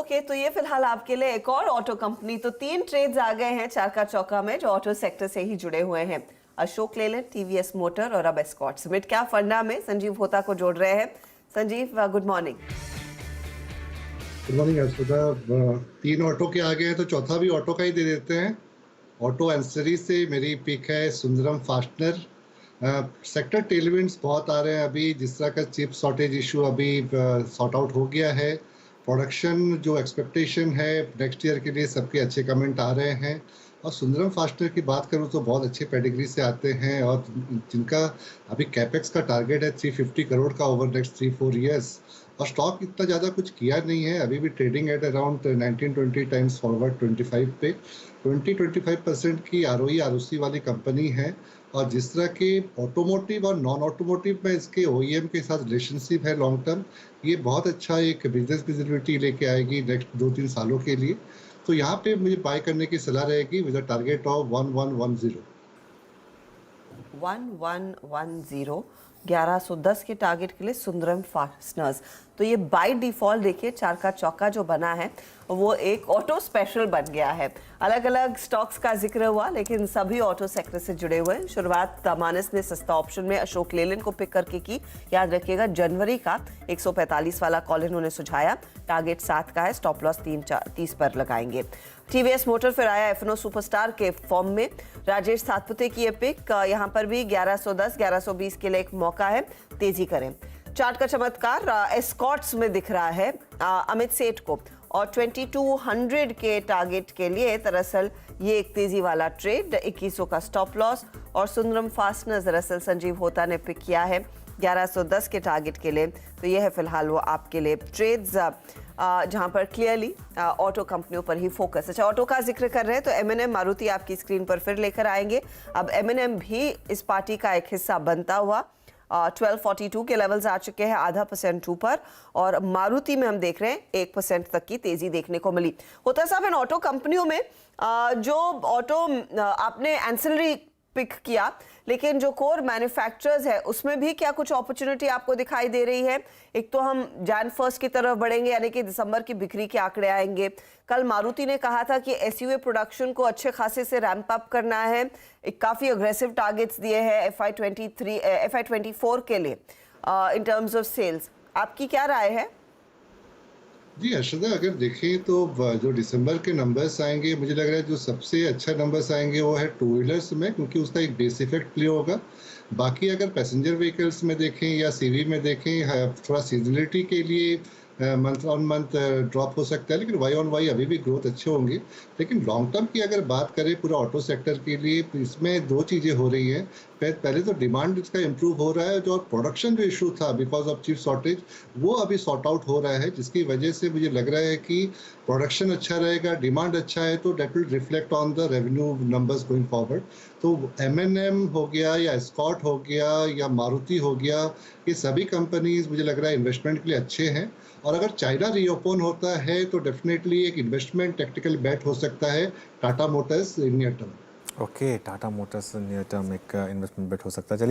Okay, तो ये फिलहाल आपके लिए एक और ऑटो कंपनी। तो 3 ट्रेड्स आ गए हैं चारका चौका में जो ऑटो सेक्टर से ही जुड़े हुए हैं। अशोक लेलैंड, टीवीएस मोटर और अब एस्कॉर्ट्स। मिड कैप फंडा में संजीव होता को जोड़ रहे हैं। Sanjeev, good morning. Good morning Ashwita. 3 auto के आगे हैं तो चौथा भी ऑटो का ही दे देते हैं। ऑटो एंसरी से मेरी पिक है सुंदरम फास्टनर। सेक्टर टेलविंड्स बहुत आ रहे हैं अभी, जिस तरह का चिप शॉर्टेज इशू अभी सॉर्ट आउट हो गया है। प्रोडक्शन जो एक्सपेक्टेशन है नेक्स्ट ईयर के लिए, सबके अच्छे कमेंट आ रहे हैं। और सुंदरम फास्टनर की बात करूँ तो बहुत अच्छे पेडिग्री से आते हैं और जिनका अभी कैपेक्स का टारगेट है 350 करोड़ का ओवर नेक्स्ट 3-4 ईयर्स। और स्टॉक इतना ज़्यादा कुछ किया नहीं है, अभी भी trading at around 19-20 times forward 25 पे 20-25% की आरओई आरओसी वाली कंपनी है। और जिस तरह के ऑटोमोटिव और नॉन ऑटोमोटिव में इसके ओईएम के साथ रिलेशनशिप है लॉन्ग टर्म, ये बहुत अच्छा एक बिजनेस विजिबिलिटी लेके आएगी नेक्स्ट 2-3 सालों के लिए। तो यहाँ पे मुझे बाय करने की सलाह रहेगी विद अ टारगेट ऑफ 1110। 1110, 1110 के टारगेट के लिए सुंदरम फास्टनर्स। तो ये बाय डिफॉल्ट देखिए चारका चौका जो बना है वो एक ऑटो स्पेशल बन गया है। अलग अलग स्टॉक्स का जिक्र हुआ लेकिन सभी ऑटो सेक्टर से जुड़े हुए हैं। शुरुआत मानस ने सस्ता ऑप्शन में अशोक लेलैंड को पिक करके की। याद रखिएगा जनवरी का 145 वाला कॉल इन्होंने सुझाया। टारगेट 7 का है, स्टॉप लॉस 30 पर लगाएंगे। टीवीएस मोटर फिर आया एफनो सुपरस्टार के फॉर्म में। राजेश सातपुते की ये पिक, यहाँ पर भी 1110, 1120 के लिए एक मौका है, तेजी करें। चार्ट का चमत्कार एस्कॉर्ट्स में दिख रहा है अमित सेठ को, और 2200 के टारगेट के लिए दरअसल ये एक तेजी वाला ट्रेड, 2100 का स्टॉप लॉस। और सुंदरम फास्टनर दरअसल संजीव होता ने पिक किया है 1110 के टारगेट के लिए। तो ये है फिलहाल वो आपके लिए ट्रेड्स जहां पर क्लियरली ऑटो कंपनियों पर ही फोकस। अच्छा, ऑटो का जिक्र कर रहे हैं तो एमएनएम मारुति आपकी स्क्रीन पर फिर लेकर आएंगे। अब एमएनएम भी इस पार्टी का एक हिस्सा बनता हुआ 1242 के लेवल्स आ चुके हैं, 0.5% ऊपर। और मारुति में हम देख रहे हैं 1% तक की तेजी देखने को मिली। होता साहब, इन ऑटो कंपनियों में जो ऑटो आपने एंसिलरी पिक किया, लेकिन जो कोर मैन्युफैक्चरर्स है उसमें भी क्या कुछ अपॉर्चुनिटी आपको दिखाई दे रही है? एक तो हम Jan 1 की तरफ बढ़ेंगे, यानी कि दिसंबर की बिक्री के आंकड़े आएंगे। कल मारुति ने कहा था कि एसयूवी प्रोडक्शन को अच्छे खासे से रैंप अप करना है। एक काफी अग्रेसिव टारगेट्स दिए हैं FY24 के लिए इन टर्म्स ऑफ सेल्स। आपकी क्या राय है? जी अर्शदा, अगर देखें तो जो दिसंबर के नंबर्स आएंगे, मुझे लग रहा है जो सबसे अच्छा नंबर्स आएंगे वो है टू व्हीलर्स में, क्योंकि उसका एक बेस इफेक्ट प्ले होगा। बाकी अगर पैसेंजर व्हीकल्स में देखें या सीवी में देखें, थोड़ा सीजनलिटी के लिए मंथ ऑन मंथ ड्रॉप हो सकता है, लेकिन वाई ऑन वाई अभी भी ग्रोथ अच्छे होंगे। लेकिन लॉन्ग टर्म की अगर बात करें पूरा ऑटो सेक्टर के लिए, इसमें 2 चीज़ें हो रही हैं। पहले तो डिमांड इसका इम्प्रूव हो रहा है, जो प्रोडक्शन जो इशू था बिकॉज ऑफ चिप शॉर्टेज वो अभी सॉर्ट आउट हो रहा है, जिसकी वजह से मुझे लग रहा है कि प्रोडक्शन अच्छा रहेगा, डिमांड अच्छा है, तो that will reflect on the revenue numbers going forward. तो एमएनएम हो गया या एस्कॉर्ट हो गया या मारुति हो गया, ये सभी कंपनीज मुझे लग रहा है इन्वेस्टमेंट के लिए अच्छे हैं। और अगर चाइना रीओपन होता है तो डेफिनेटली एक इन्वेस्टमेंट टेक्निकल बेट हो सकता है Tata Motors near term. Okay, Tata Motors near term एक इन्वेस्टमेंट बेट हो सकता है। चलिए।